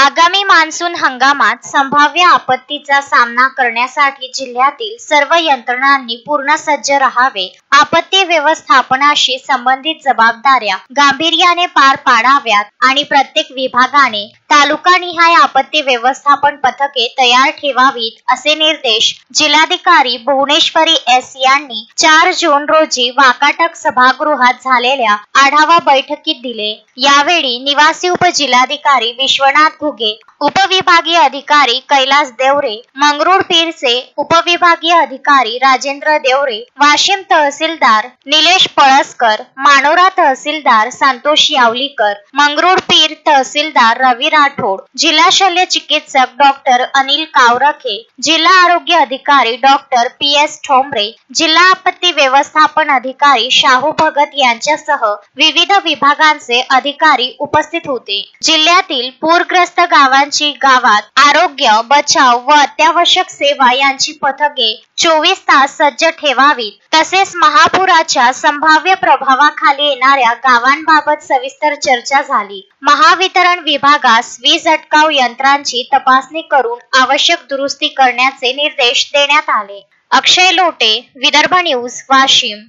आगामी मान्सून हंगामात संभाव्य आपत्तीचा सामना करण्यासाठी जिल्ह्यातील सर्व यंत्रणांनी पूर्ण सज्ज राहावे. आपत्ती व्यवस्थापनाशी संबंधित जबाबदाऱ्या गांभीर्याने पार पाडाव्यात आणि प्रत्येक विभागाने तालुकानिहाय आपत्ती व्यवस्थापन पथके तयार ठेवावीत, असे निर्देश जिल्हाधिकारी भुवनेश्वरी एस यांनी 4 जून रोजी वाकाटक सभागृहात झालेल्या आढावा बैठकीत दिले. यावेळी निवासी उपजिल्हाधिकारी विश्वनाथ घुगे, उपविभागीय अधिकारी कैलास देवरे, मंगरुळपीरचे उपविभागीय अधिकारी राजेंद्र देवरे, वाशिम तहसीलदार निलेश पळसकर, मानोरा तहसीलदार संतोष यावलीकर, मंगरुळपीर तहसीलदार रवी राठोड, जिल्हा शल्य चिकित्सक डॉक्टर अनिल कावरखे, जिल्हा आरोग्य अधिकारी डॉक्टर PS ठोंबरे, जिल्हा आपत्ती व्यवस्थापन अधिकारी शाहू भगत यांच्यासह विविध विभागांचे अधिकारी उपस्थित होते. जिल्ह्यातील पूरग्रस्त गावात आरोग्य, बचाव व अत्यावश्यक सेवा यांची पथके 24 तास सज्ज ठेवावीत. तसेच महापुराच्या संभाव्य प्रभावाखाली येणाऱ्या गावांबाबत सविस्तर चर्चा झाली. महावितरण विभागास वीज अटकाव यंत्रांची तपासणी करून आवश्यक दुरुस्ती करण्याचे निर्देश देण्यात आले. अक्षय लोटे, विदर्भ न्यूज, वाशिम.